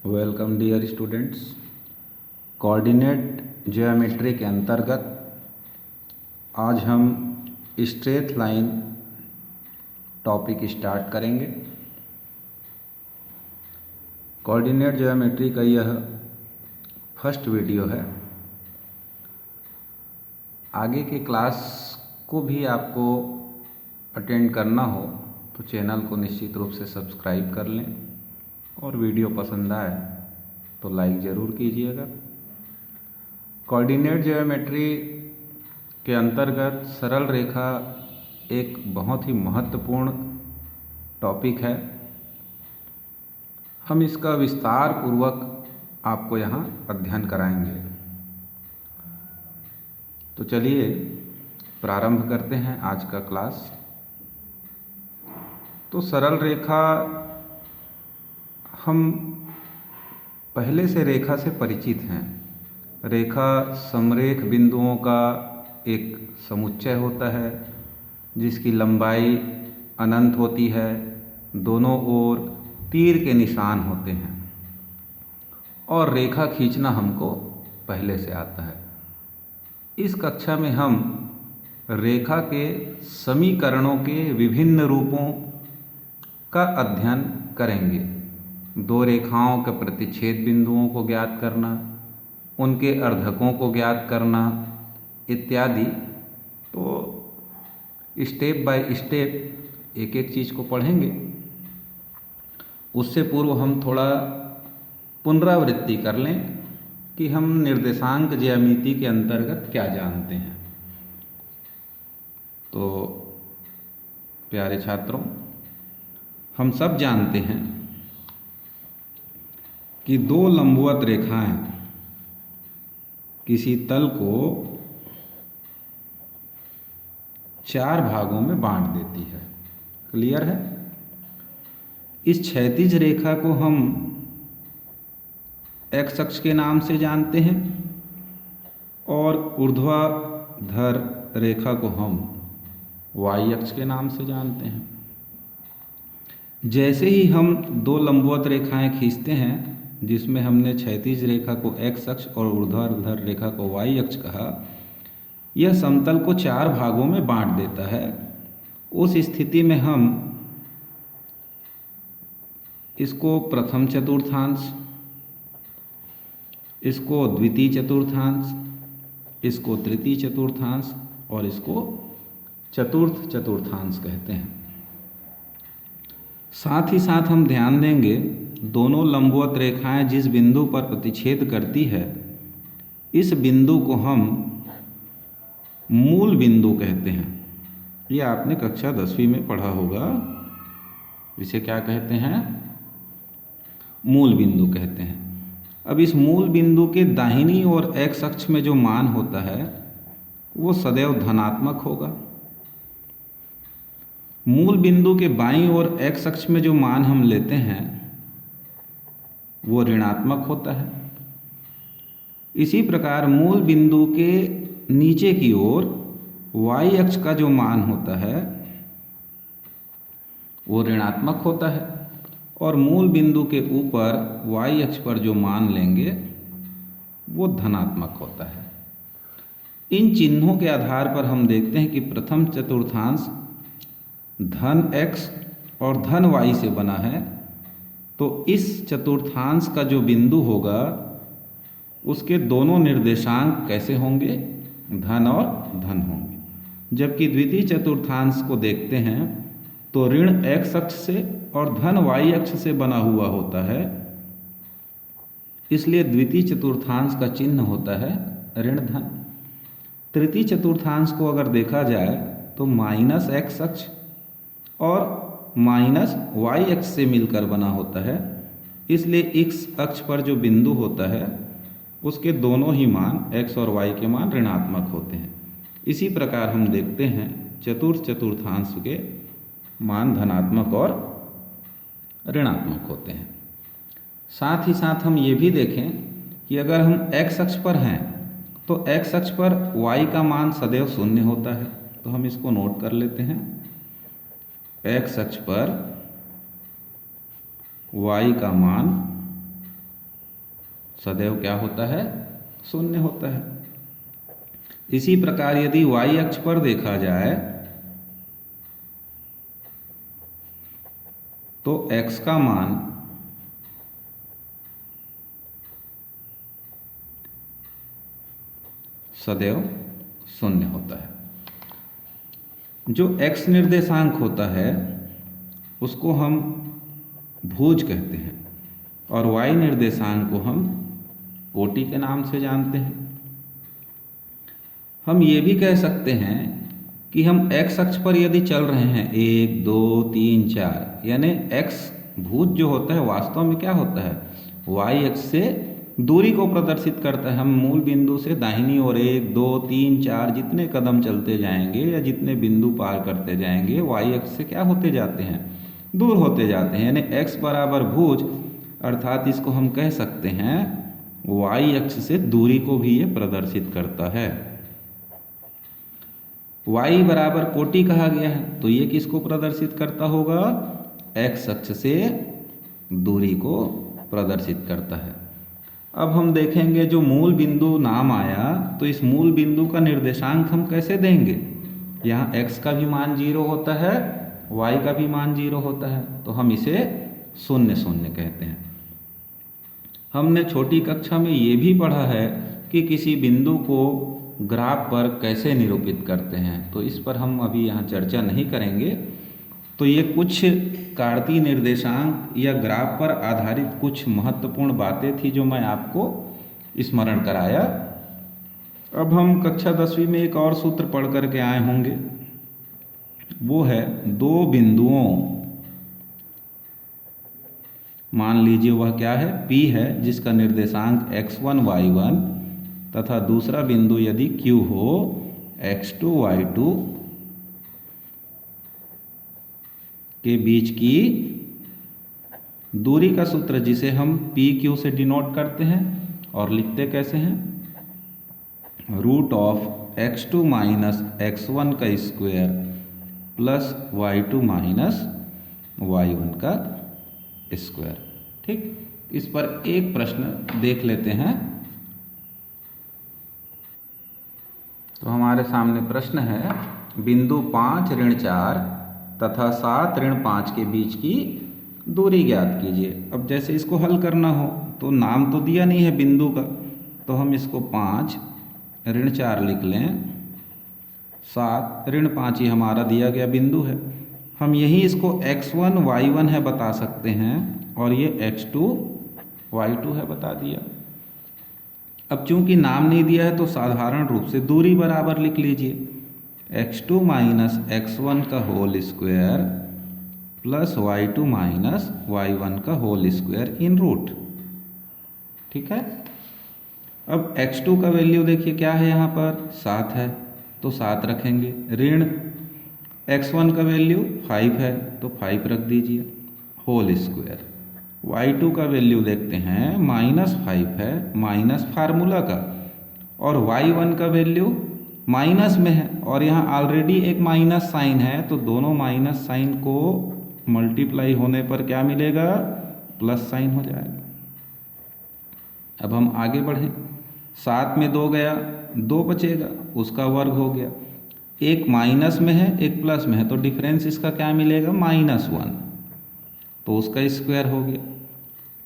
Welcome dear students. Coordinate geometry के अंतर्गत आज हम स्ट्रेट लाइन टॉपिक स्टार्ट करेंगे। कोऑर्डिनेट ज्योमेट्री का यह फर्स्ट वीडियो है। आगे के क्लास को भी आपको अटेंड करना हो तो चैनल को निश्चित रूप से सब्सक्राइब कर लें और वीडियो पसंद आए तो लाइक ज़रूर कीजिएगा। कोऑर्डिनेट ज्योमेट्री के अंतर्गत सरल रेखा एक बहुत ही महत्वपूर्ण टॉपिक है। हम इसका विस्तार पूर्वक आपको यहाँ अध्ययन कराएंगे। तो चलिए प्रारंभ करते हैं आज का क्लास। तो सरल रेखा, हम पहले से रेखा से परिचित हैं। रेखा समरेख बिंदुओं का एक समुच्चय होता है जिसकी लंबाई अनंत होती है, दोनों ओर तीर के निशान होते हैं और रेखा खींचना हमको पहले से आता है। इस कक्षा में हम रेखा के समीकरणों के विभिन्न रूपों का अध्ययन करेंगे। दो रेखाओं के प्रतिच्छेद बिंदुओं को ज्ञात करना, उनके अर्धकों को ज्ञात करना इत्यादि। तो स्टेप बाय स्टेप एक एक चीज़ को पढ़ेंगे। उससे पूर्व हम थोड़ा पुनरावृत्ति कर लें कि हम निर्देशांक ज्यामिति के अंतर्गत क्या जानते हैं। तो प्यारे छात्रों, हम सब जानते हैं कि दो लंबवत रेखाएं किसी तल को चार भागों में बांट देती है। क्लियर है? इस क्षैतिज रेखा को हम एक्स अक्ष के नाम से जानते हैं और ऊर्ध्वाधर रेखा को हम वाई अक्ष के नाम से जानते हैं। जैसे ही हम दो लंबवत रेखाएं खींचते हैं जिसमें हमने क्षैतिज रेखा को एक्स अक्ष और ऊर्ध्वाधर रेखा को वाई अक्ष कहा, यह समतल को चार भागों में बांट देता है। उस स्थिति में हम इसको प्रथम चतुर्थांश, इसको द्वितीय चतुर्थांश, इसको तृतीय चतुर्थांश और इसको चतुर्थ चतुर्थांश कहते हैं। साथ ही साथ हम ध्यान देंगे, दोनों लंबवत रेखाएं जिस बिंदु पर प्रतिच्छेद करती है, इस बिंदु को हम मूल बिंदु कहते हैं। ये आपने कक्षा 10वीं में पढ़ा होगा। इसे क्या कहते हैं? मूल बिंदु कहते हैं। अब इस मूल बिंदु के दाहिनी ओर एक्स अक्ष में जो मान होता है वो सदैव धनात्मक होगा। मूल बिंदु के बाईं ओर एक्स अक्ष में जो मान हम लेते हैं वो ऋणात्मक होता है। इसी प्रकार मूल बिंदु के नीचे की ओर वाई अक्ष का जो मान होता है वो ऋणात्मक होता है और मूल बिंदु के ऊपर वाई अक्ष पर जो मान लेंगे वो धनात्मक होता है। इन चिन्हों के आधार पर हम देखते हैं कि प्रथम चतुर्थांश धन x और धन y से बना है, तो इस चतुर्थांश का जो बिंदु होगा उसके दोनों निर्देशांक कैसे होंगे? धन और धन होंगे। जबकि द्वितीय चतुर्थांश को देखते हैं तो ऋण x अक्ष से और धन y अक्ष से बना हुआ होता है, इसलिए द्वितीय चतुर्थांश का चिन्ह होता है ऋण धन। तृतीय चतुर्थांश को अगर देखा जाए तो माइनस x अक्ष और माइनस वाई अक्ष से मिलकर बना होता है, इसलिए x अक्ष पर जो बिंदु होता है उसके दोनों ही मान x और y के मान ऋणात्मक होते हैं। इसी प्रकार हम देखते हैं चतुर्थ चतुर्थांश के मान धनात्मक और ऋणात्मक होते हैं। साथ ही साथ हम ये भी देखें कि अगर हम x अक्ष पर हैं तो x अक्ष पर y का मान सदैव शून्य होता है। तो हम इसको नोट कर लेते हैं। x अक्ष पर y का मान सदैव क्या होता है, शून्य होता है। इसी प्रकार यदि y अक्ष पर देखा जाए तो x का मान सदैव शून्य होता है। जो x निर्देशांक होता है उसको हम भुज कहते हैं और y निर्देशांक को हम कोटि के नाम से जानते हैं। हम ये भी कह सकते हैं कि हम x अक्ष पर यदि चल रहे हैं 1 2 3 4, यानी x भुज जो होता है वास्तव में क्या होता है, y अक्ष से दूरी को प्रदर्शित करता है। हम मूल बिंदु से दाहिनी ओर 1 2 3 4 जितने कदम चलते जाएंगे या जितने बिंदु पार करते जाएंगे y अक्ष से क्या होते जाते हैं, दूर होते जाते हैं। यानी x बराबर भुज, अर्थात इसको हम कह सकते हैं y अक्ष से दूरी को भी ये प्रदर्शित करता है। y बराबर कोटि कहा गया है तो ये किसको प्रदर्शित करता होगा, x अक्ष से दूरी को प्रदर्शित करता है। अब हम देखेंगे जो मूल बिंदु नाम आया तो इस मूल बिंदु का निर्देशांक हम कैसे देंगे। यहाँ x का भी मान 0 होता है, y का भी मान 0 होता है, तो हम इसे शून्य शून्य कहते हैं। हमने छोटी कक्षा में ये भी पढ़ा है कि किसी बिंदु को ग्राफ पर कैसे निरूपित करते हैं, तो इस पर हम अभी यहाँ चर्चा नहीं करेंगे। तो ये कुछ कार्तीय निर्देशांक या ग्राफ पर आधारित कुछ महत्वपूर्ण बातें थी जो मैं आपको स्मरण कराया। अब हम कक्षा 10वीं में एक और सूत्र पढ़ करके आए होंगे, वो है दो बिंदुओं, मान लीजिए वह क्या है, P है जिसका निर्देशांक x1 y1 तथा दूसरा बिंदु यदि Q हो x2 y2 के बीच की दूरी का सूत्र जिसे हम PQ से डिनोट करते हैं और लिखते कैसे हैं, root of x2 minus x1 का square plus y2 minus y1 का स्क्वायर। ठीक, इस पर एक प्रश्न देख लेते हैं। तो हमारे सामने प्रश्न है, बिंदु 5 ऋण 4 तथा 7 ऋण 5 के बीच की दूरी ज्ञात कीजिए। अब जैसे इसको हल करना हो तो नाम तो दिया नहीं है बिंदु का, तो हम इसको 5 ऋण 4 लिख लें, 7 ऋण 5 ही हमारा दिया गया बिंदु है। हम यही इसको x1 y1 है बता सकते हैं और ये x2 y2 है बता दिया। अब चूंकि नाम नहीं दिया है तो साधारण रूप से दूरी बराबर लिख लीजिए, x2 माइनस x1 का whole square plus y2 minus y1 का होल स्क्वायर इन रूट। ठीक है, अब x2 का वैल्यू देखिए क्या है, यहाँ पर 7 है तो 7 रखेंगे, ऋण x1 का वैल्यू 5 है तो 5 रख दीजिए, होल स्क्वायर। y2 का वैल्यू देखते हैं -5 है, माइनस फार्मूला का, और y1 का वैल्यू माइनस में है और यहाँ ऑलरेडी एक माइनस साइन है, तो दोनों माइनस साइन को मल्टीप्लाई होने पर क्या मिलेगा, प्लस साइन हो जाएगा। अब हम आगे बढ़ें, 7 में 2 गया, 2 बचेगा, उसका वर्ग हो गया, एक माइनस में है एक प्लस में है तो डिफरेंस इसका क्या मिलेगा, -1, तो उसका स्क्वायर हो गया।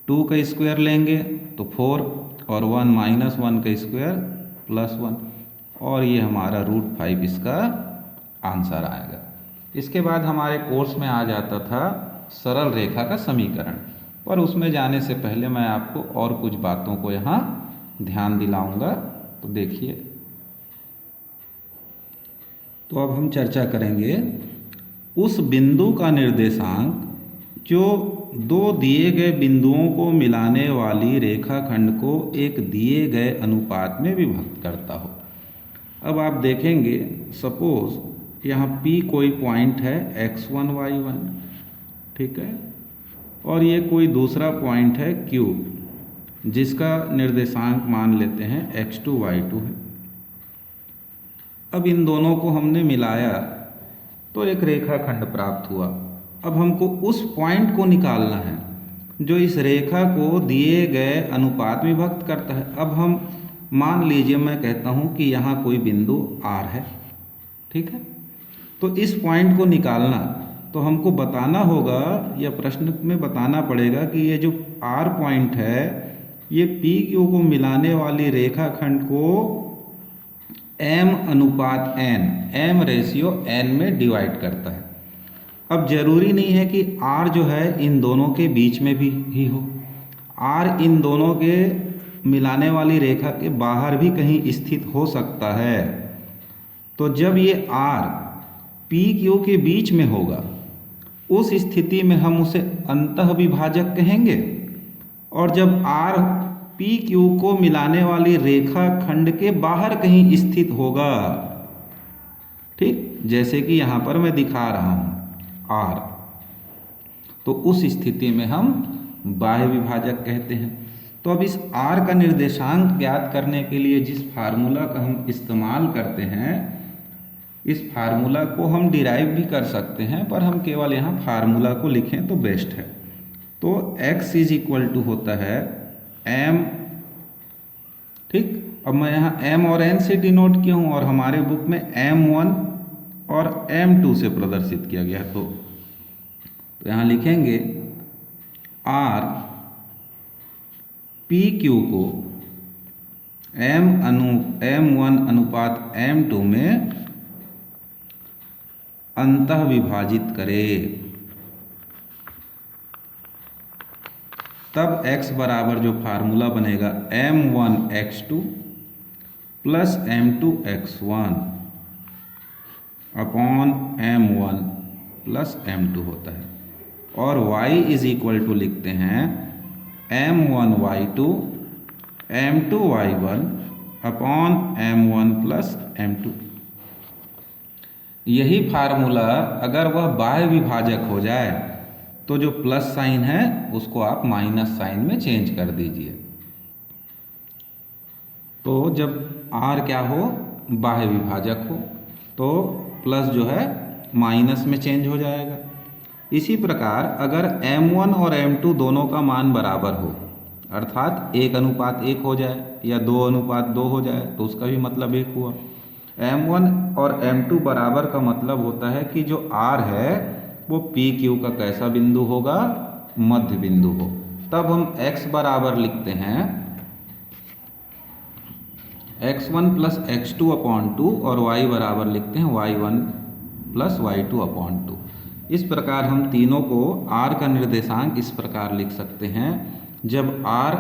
2 का स्क्वायर लेंगे तो 4 और 1 -1 का स्क्वायर +1, और ये हमारा √5 इसका आंसर आएगा। इसके बाद हमारे कोर्स में आ जाता था सरल रेखा का समीकरण, पर उसमें जाने से पहले मैं आपको और कुछ बातों को यहाँ ध्यान दिलाऊंगा। तो देखिए, तो अब हम चर्चा करेंगे उस बिंदु का निर्देशांक जो दो दिए गए बिंदुओं को मिलाने वाली रेखाखंड को एक दिए गए अनुपात में विभक्त करता हो। अब आप देखेंगे, सपोज यहाँ P कोई पॉइंट है x1 y1, ठीक है, और ये कोई दूसरा पॉइंट है Q जिसका निर्देशांक मान लेते हैं x2 y2 है। अब इन दोनों को हमने मिलाया तो एक रेखाखंड प्राप्त हुआ। अब हमको उस पॉइंट को निकालना है जो इस रेखा को दिए गए अनुपात में विभक्त करता है। अब हम मान लीजिए मैं कहता हूँ कि यहाँ कोई बिंदु R है, ठीक है। तो इस पॉइंट को निकालना तो हमको बताना होगा या प्रश्न में बताना पड़ेगा कि ये जो R पॉइंट है ये पी क्यू को मिलाने वाली रेखाखंड को m अनुपात n, m रेशियो n में डिवाइड करता है। अब जरूरी नहीं है कि R जो है इन दोनों के बीच में भी ही हो, R इन दोनों के मिलाने वाली रेखा के बाहर भी कहीं स्थित हो सकता है। तो जब ये R पी क्यू के बीच में होगा उस स्थिति में हम उसे अंतः विभाजक कहेंगे, और जब R पी क्यू को मिलाने वाली रेखा खंड के बाहर कहीं स्थित होगा, ठीक, जैसे कि यहाँ पर मैं दिखा रहा हूँ R, तो उस स्थिति में हम बाह्य विभाजक कहते हैं। तो अब इस R का निर्देशांक ज्ञात करने के लिए जिस फार्मूला का हम इस्तेमाल करते हैं, इस फार्मूला को हम डिराइव भी कर सकते हैं, पर हम केवल यहाँ फार्मूला को लिखें तो बेस्ट है। तो x इज इक्वल टू होता है m, ठीक। अब मैं यहाँ m और n से डिनोट किया हूँ और हमारे बुक में m1 और m2 से प्रदर्शित किया गया। तो यहाँ लिखेंगे R पी क्यू को m1 अनुपात m2 में अंतः विभाजित करे, तब x बराबर जो फार्मूला बनेगा m1 x2 plus m2 x1 upon m1 plus m2 होता है। और y इज इक्वल टू लिखते हैं m1 y2 m2 y1 upon m1 plus m2। यही फार्मूला अगर वह बाह्य विभाजक हो जाए तो जो प्लस साइन है उसको आप माइनस साइन में चेंज कर दीजिए। तो जब R क्या हो, बाह्य विभाजक हो, तो प्लस जो है माइनस में चेंज हो जाएगा। इसी प्रकार अगर m1 और m2 दोनों का मान बराबर हो, अर्थात 1:1 हो जाए या 2:2 हो जाए, तो उसका भी मतलब 1 हुआ। m1 और m2 बराबर का मतलब होता है कि जो R है वो पी क्यू का कैसा बिंदु होगा, मध्य बिंदु हो। तब हम x बराबर लिखते हैं x1 प्लस x2 अपॉन 2 और y बराबर लिखते हैं y1 प्लस y2 अपॉन 2। इस प्रकार हम तीनों को R का निर्देशांक इस प्रकार लिख सकते हैं, जब R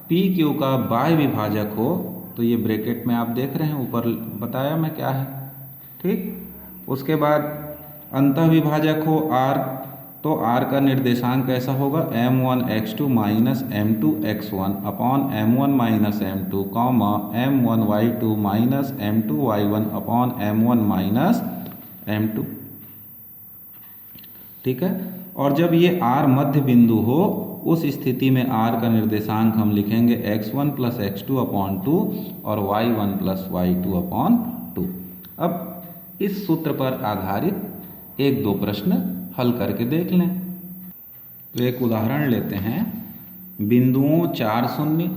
पी क्यू का बाह्य विभाजक हो, तो ये ब्रैकेट में आप देख रहे हैं, ऊपर बताया मैं क्या है, ठीक। उसके बाद अंतः विभाजक हो R, तो R का निर्देशांक कैसा होगा m1 x2 minus m2 x1 upon m1 minus m2 comma m1 y2 minus m2 y1 upon m1 minus m2, ठीक है। और जब ये R मध्य बिंदु हो उस स्थिति में R का निर्देशांक हम लिखेंगे x1 प्लस x2 अपॉन 2 और y1 प्लस y2 अपॉन 2। अब इस सूत्र पर आधारित एक दो प्रश्न हल करके देख लें। तो एक उदाहरण लेते हैं। बिंदुओं 4 0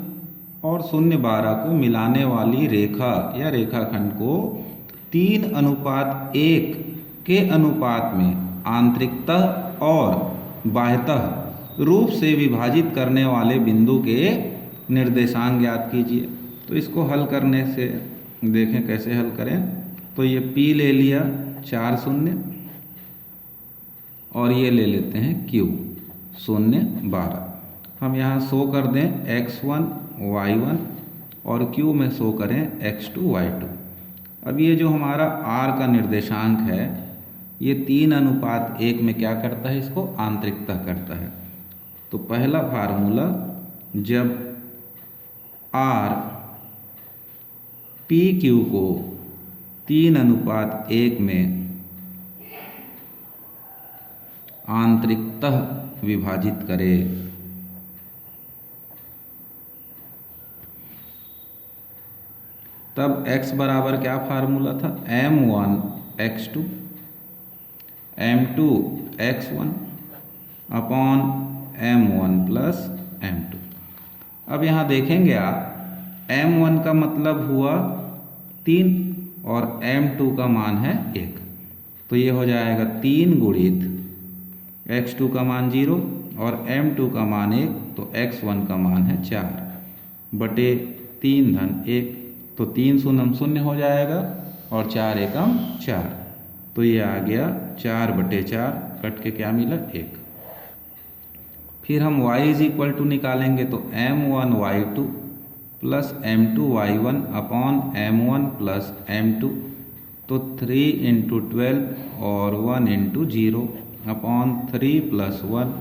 और 0 12 को मिलाने वाली रेखा या रेखाखंड को 3:1 के अनुपात में आंतरिकतः और बाह्यतः रूप से विभाजित करने वाले बिंदु के निर्देशांक ज्ञात कीजिए। तो इसको हल करने से देखें कैसे हल करें। तो ये P ले लिया 4 0 और ये ले लेते हैं Q 0 12। हम यहाँ शो कर दें x1 y1 और Q में शो करें x2 y2। अब ये जो हमारा R का निर्देशांक है ये 3:1 में क्या करता है, इसको आंतरिकतः करता है। तो पहला फार्मूला, जब R पी क्यू को 3:1 में आंतरिकतः विभाजित करे, तब x बराबर क्या फार्मूला था, m1 x2 m2 x1 upon m1 plus m2। अब यहाँ देखेंगे आप, m1 का मतलब हुआ 3 और m2 का मान है 1, तो ये हो जाएगा 3 गुणित x2 का मान 0 और m2 का मान 1, तो x1 का मान है 4 बटे 3 धन 1, तो 3 शून्य शून्य हो जाएगा और 4 एकम 4, तो ये आ गया 4 बटे 4, कट के क्या मिला 1। फिर हम y इज इक्वल टू निकालेंगे, तो m1 y2 plus m2 y1 upon m1 plus m2, तो 3 इंटू 12 और 1 इंटू 0 अपॉन 3 प्लस 1,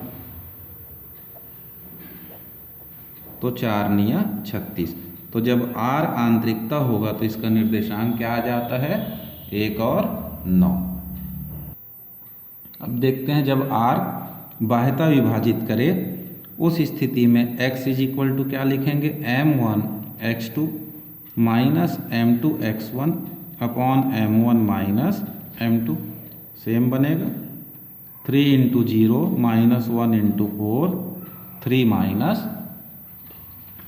तो 4 निया 36। तो जब r आंतरिकता होगा तो इसका निर्देशांक क्या आ जाता है, 1 और 9। अब देखते हैं जब r बाह्यता विभाजित करे उस स्थिति में x इज इक्वल टू क्या लिखेंगे, m1 x2 minus m2 x1 upon m1 minus m2, same बनेगा 3 इंटू 0 माइनस 1 इंटू 4, 3 माइनस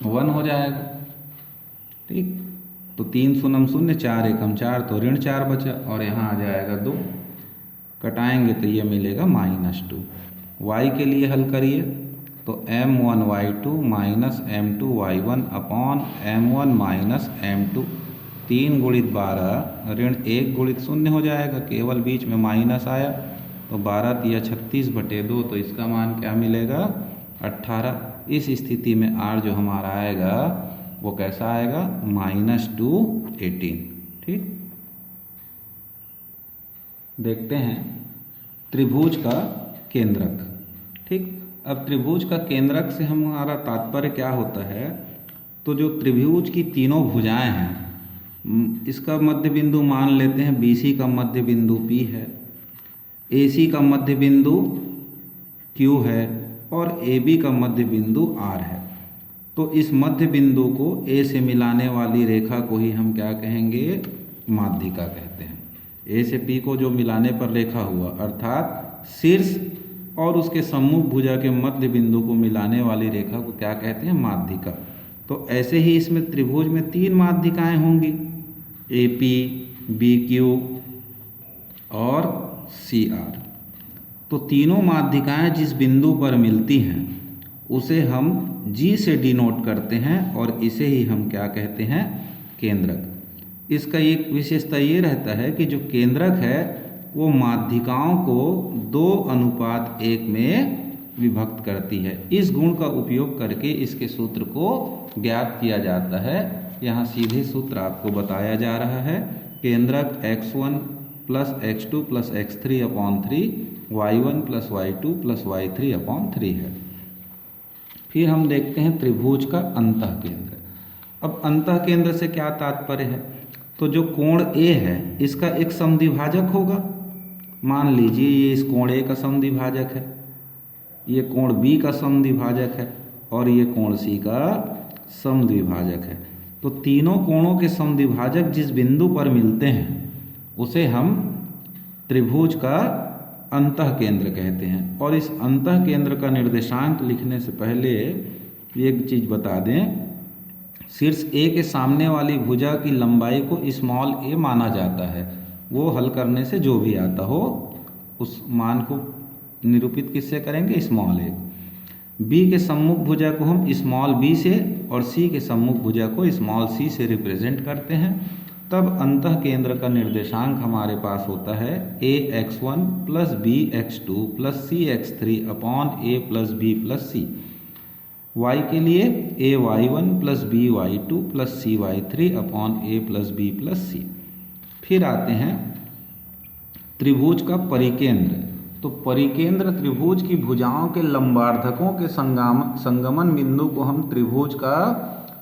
1 हो जाएगा। ठीक, तो 3 शून्य शून्य 4 एकम 4, तो ऋण 4 बचा और यहाँ आ जाएगा 2, कटाएंगे तो ये मिलेगा -2। y के लिए हल करिए, तो m1 y2 minus m2 y1 upon m1 minus m2, 3 गुणित 12 ऋण 1 गुणित 0 हो जाएगा, केवल बीच में माइनस आया, तो 12 तिया 36 बटे 2, तो इसका मान क्या मिलेगा 18। इस स्थिति में r जो हमारा आएगा वो कैसा आएगा, -218। ठीक, देखते हैं त्रिभुज का केंद्रक। ठीक, अब त्रिभुज का केंद्रक से हमारा तात्पर्य क्या होता है, तो जो त्रिभुज की तीनों भुजाएं हैं, इसका मध्य बिंदु मान लेते हैं BC का मध्य बिंदु P है, AC का मध्य बिंदु Q है और AB का मध्य बिंदु R है। तो इस मध्य बिंदु को A से मिलाने वाली रेखा को ही हम क्या कहेंगे, माध्यिका कहते हैं। A से P को जो मिलाने पर रेखा हुआ, अर्थात शीर्ष और उसके सम्मुख भुजा के मध्य बिंदु को मिलाने वाली रेखा को क्या कहते हैं, माध्यिका। तो ऐसे ही इसमें त्रिभुज में 3 माध्यिकाएं होंगी, AP, BQ और CR। तो तीनों माध्यिकाएं जिस बिंदु पर मिलती हैं उसे हम G से डिनोट करते हैं और इसे ही हम क्या कहते हैं, केंद्रक। इसका एक विशेषता ये रहता है कि जो केंद्रक है वो माध्यिकाओं को 2:1 में विभक्त करती है। इस गुण का उपयोग करके इसके सूत्र को ज्ञात किया जाता है। यहाँ सीधे सूत्र आपको बताया जा रहा है, केंद्रक x1 plus x2 plus x3 upon 3, y1 plus y2 plus y3 upon 3 है। फिर हम देखते हैं त्रिभुज का अंतः केंद्र। अब अंतः केंद्र से क्या तात्पर्य है, तो जो कोण A है इसका एक समद्विभाजक होगा। मान लीजिए ये इस कोण A का समद्विभाजक है, ये कोण B का समद्विभाजक है और ये कोण C का समद्विभाजक है। तो तीनों कोणों के समद्विभाजक जिस बिंदु पर मिलते हैं उसे हम त्रिभुज का अंतः केंद्र कहते हैं। और इस अंतः केंद्र का निर्देशांक लिखने से पहले एक चीज़ बता दें, शीर्ष A के सामने वाली भुजा की लंबाई को स्मॉल a माना जाता है। वो हल करने से जो भी आता हो उस मान को निरूपित किससे करेंगे, स्मॉल a। B के सम्मुख भुजा को हम स्मॉल b से और C के सम्मुख भुजा को स्मॉल c से रिप्रेजेंट करते हैं। तब अंतः केंद्र का निर्देशांक हमारे पास होता है ax1 plus bx2 plus cx3 upon a plus b plus c। y के लिए ay1 plus by2 plus cy3 upon a plus b plus c। फिर आते हैं त्रिभुज का परिकेंद्र। तो परिकेंद्र त्रिभुज की भुजाओं के लंबार्धकों के संगमन बिंदु को हम त्रिभुज का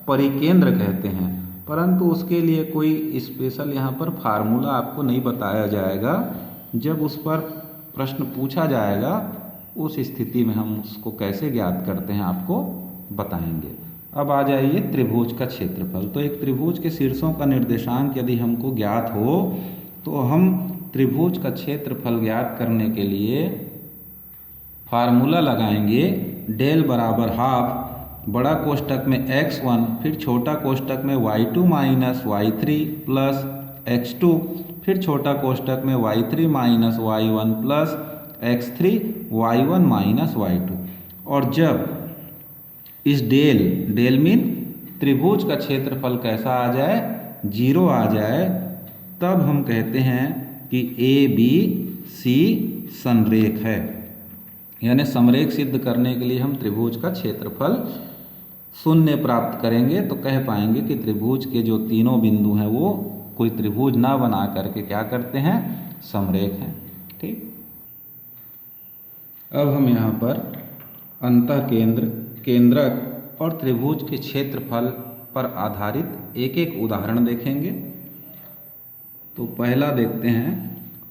परिकेंद्र कहते हैं, परंतु उसके लिए कोई स्पेशल यहाँ पर फार्मूला आपको नहीं बताया जाएगा। जब उस पर प्रश्न पूछा जाएगा उस स्थिति में हम उसको कैसे ज्ञात करते हैं आपको बताएंगे। अब आ जाइए त्रिभुज का क्षेत्रफल। तो एक त्रिभुज के शीर्षों का निर्देशांक यदि हमको ज्ञात हो तो हम त्रिभुज का क्षेत्रफल ज्ञात करने के लिए फार्मूला लगाएंगे डेल बराबर हाफ बड़ा कोष्टक में x1 फिर छोटा कोष्टक में y2 minus y3 plus x2 फिर छोटा कोष्टक में y3 minus y1 plus x3 y1 minus y2। और जब इस डेल मीन त्रिभुज का क्षेत्रफल कैसा आ जाए, 0 आ जाए, तब हम कहते हैं कि ABC समरेख है। यानी समरेख सिद्ध करने के लिए हम त्रिभुज का क्षेत्रफल 0 प्राप्त करेंगे तो कह पाएंगे कि त्रिभुज के जो तीनों बिंदु हैं वो कोई त्रिभुज ना बना करके क्या करते हैं, समरेख हैं। ठीक, अब हम यहाँ पर अंतःकेंद्र, केंद्रक और त्रिभुज के क्षेत्रफल पर आधारित एक एक उदाहरण देखेंगे। तो पहला देखते हैं,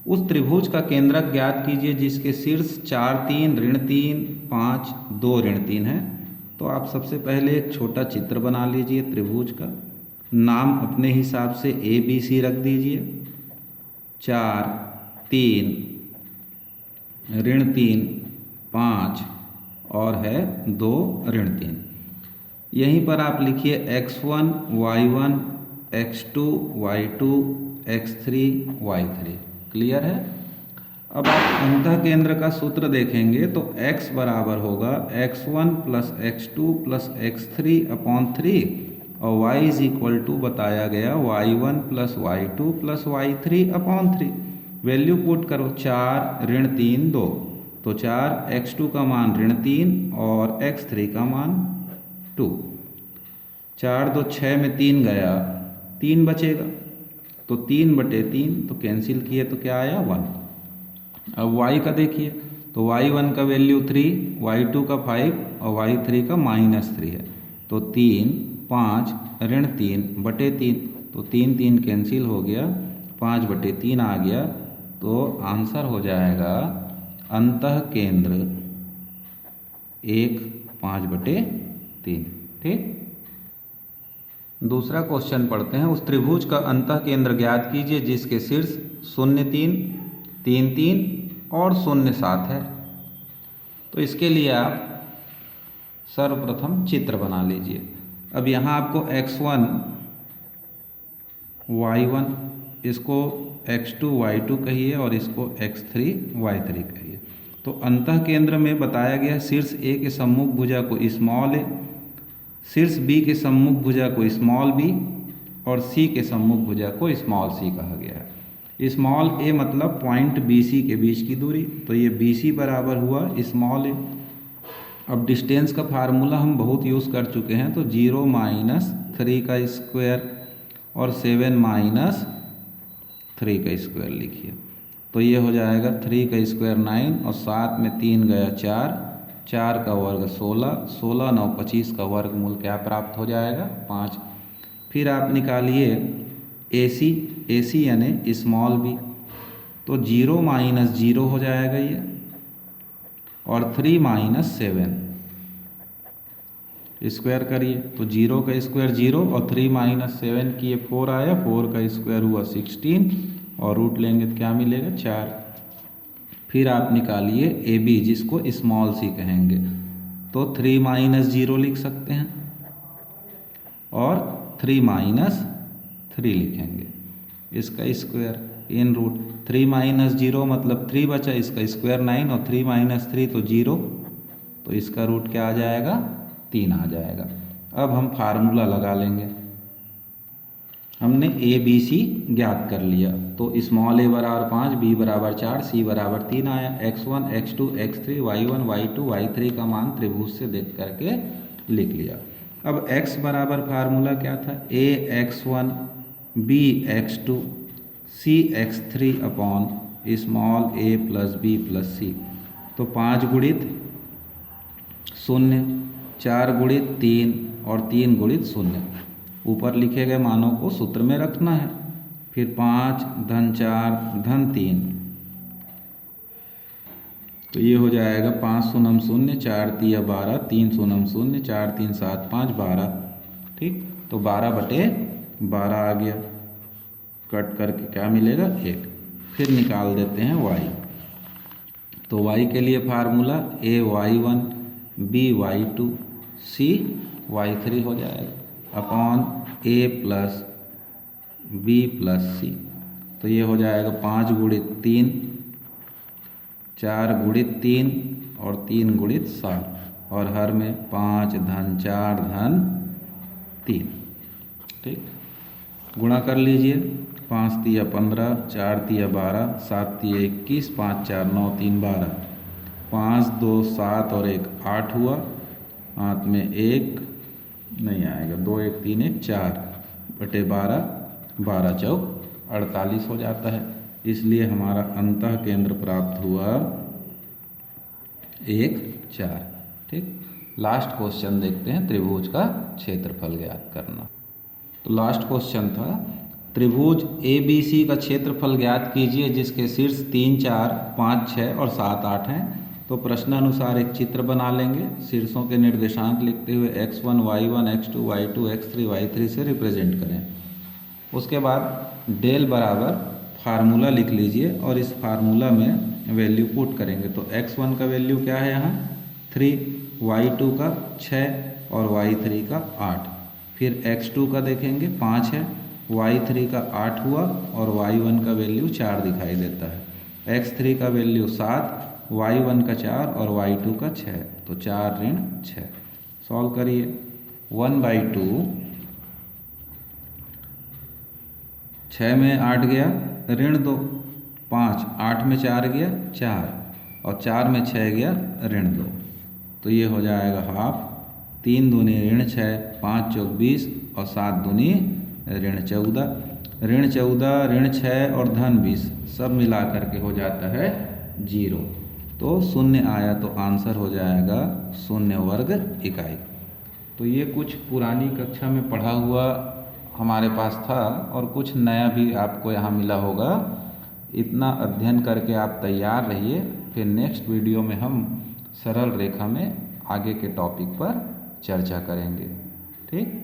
उस त्रिभुज का केंद्रक ज्ञात कीजिए जिसके शीर्ष 4 3 ऋण 3 5 2 ऋण 3 है। तो आप सबसे पहले एक छोटा चित्र बना लीजिए त्रिभुज का, नाम अपने हिसाब से ABC रख दीजिए। 4 3 ऋण 3 5 और है 2 ऋण 3। यहीं पर आप लिखिए x1 y1 x2 y2 x3 y3। Clear है। अब आप अंतःकेंद्र का सूत्र देखेंगे तो x बराबर होगा x1 plus x2 plus x3 upon 3 और y इज इक्वल टू बताया गया y1 plus y2 plus y3 upon 3। Value put करो, 4 ऋण 3 2, तो 4 x2 का मान ऋण 3 और x3 का मान 2। 4 2 6 में 3 गया, 3 बचेगा, तो 3/3 तो कैंसिल किए तो क्या आया 1। अब y का देखिए, तो y1 का वैल्यू 3, y2 का 5 और y3 का -3 है। तो 3 5 ऋण 3/3, तो 3 3 कैंसिल हो गया, 5/3 आ गया। तो आंसर हो जाएगा अंतःकेंद्र 1 5/3। ठीक, दूसरा क्वेश्चन पढ़ते हैं। उस त्रिभुज का अंतःकेंद्र ज्ञात कीजिए जिसके शीर्ष 0 3 3 3 और 0 7 है। तो इसके लिए आप सर्वप्रथम चित्र बना लीजिए। अब यहाँ आपको x1 y1, इसको x2 y2 कहिए और इसको x3 y3 कहिए। तो अंतःकेंद्र में बताया गया शीर्ष A के सम्मुख भुजा को स्मॉल a, शीर्ष B के सम्मुख भुजा को स्मॉल b और C के सम्मुख भुजा को स्मॉल c कहा गया है। स्मॉल a मतलब पॉइंट BC के बीच की दूरी, तो ये BC बराबर हुआ स्मॉल a। अब डिस्टेंस का फार्मूला हम बहुत यूज़ कर चुके हैं, तो 0 माइनस 3 का स्क्वायर और 7 माइनस 3 का स्क्वायर लिखिए। तो ये हो जाएगा 3 का स्क्वायर 9 और 7 में 3 गया 4, 4 का वर्ग 16, 16 9 25 का वर्गमूल क्या प्राप्त हो जाएगा 5। फिर आप निकालिए AC यानी स्मॉल b, तो 0 माइनस 0 हो जाएगा ये, और 3 माइनस 7 स्क्वायर करिए, तो 0 का स्क्वायर 0 और 3 माइनस 7 किए 4 आया, 4 का स्क्वायर हुआ 16 और रूट लेंगे तो क्या मिलेगा 4। फिर आप निकालिए AB जिसको स्मॉल c कहेंगे, तो 3 माइनस 0 लिख सकते हैं और 3 माइनस 3 लिखेंगे, इसका स्क्वायर इन रूट 3 माइनस 0 मतलब 3 बचा, इसका स्क्वायर 9 और 3 माइनस 3 तो 0, तो इसका रूट क्या आ जाएगा 3 आ जाएगा। अब हम फार्मूला लगा लेंगे। हमने ABC ज्ञात कर लिया, तो स्मॉल a बराबर 5, b बराबर 4, c बराबर 3 आया। x1 x2 x3 y1 y2 y3 का मान त्रिभुज से देख करके लिख लिया। अब x बराबर फार्मूला क्या था, a x1 b x2 c x3 upon small a plus b plus c। तो 5 गुणित 0, 4 गुणित 3 और 3 गुणित 0। ऊपर लिखे गए मानों को सूत्र में रखना है। फिर 5 धन 4 धन 3, तो ये हो जाएगा 5 शून्य 0, 4 3 12, 3 शून्य 0, 4 3 7 5 12। ठीक, तो 12/12 आ गया, कट करके क्या मिलेगा 1। फिर निकाल देते हैं y। तो y के लिए formula a y1 by2 c y3 हो जाएगा upon a plus b plus c। तो ये हो जाएगा 5 गुणित 3, 4 गुणित 3 और 3 गुणित 7 और हर में 5 धन 4 धन 3। ठीक, गुणा कर लीजिए। 5 तिया 15, 4 तिया 12, 7 तिया 21, 5 4 9 3 12, 5 2 7 और 1 8 हुआ। हाथ में 1 नहीं आएगा, 2 1 3 1 4 बटे 12, 12 चौक 48 हो जाता है। इसलिए हमारा अंतः केंद्र प्राप्त हुआ 1 4। ठीक, लास्ट क्वेश्चन देखते हैं, त्रिभुज का क्षेत्रफल ज्ञात करना। तो लास्ट क्वेश्चन था त्रिभुज ABC का क्षेत्रफल ज्ञात कीजिए जिसके शीर्ष 3 4 5 6 और 7 8 हैं। तो प्रश्नानुसार एक चित्र बना लेंगे, शीर्षों के निर्देशांक लिखते हुए x1 y1 x2 y2 x3 y3 से रिप्रेजेंट करें। उसके बाद डेल बराबर फार्मूला लिख लीजिए और इस फार्मूला में वैल्यू पुट करेंगे। तो x1 का वैल्यू क्या है यहाँ 3, y2 का 6 और y3 का 8। फिर x2 का देखेंगे 5 है, y3 का 8 हुआ और y1 का वैल्यू 4 दिखाई देता है। x3 का वैल्यू 7, y1 का 4 और y2 का 6, तो 4 ऋण 6। सॉल्व करिए। 1/2 6 में 8 गया ऋण 2, 5 8 में 4 गया 4 और 4 में 6 गया ऋण 2। तो ये हो जाएगा हाफ। 3 दूनी ऋण 6, 5 चौक 20 और 7 दूनी ऋण 14। ऋण 14 ऋण 6 और धन 20 सब मिला करके हो जाता है 0। तो शून्य आया तो आंसर हो जाएगा 0 वर्ग इकाई। तो ये कुछ पुरानी कक्षा में पढ़ा हुआ हमारे पास था और कुछ नया भी आपको यहाँ मिला होगा। इतना अध्ययन करके आप तैयार रहिए, फिर नेक्स्ट वीडियो में हम सरल रेखा में आगे के टॉपिक पर चर्चा करेंगे। ठीक।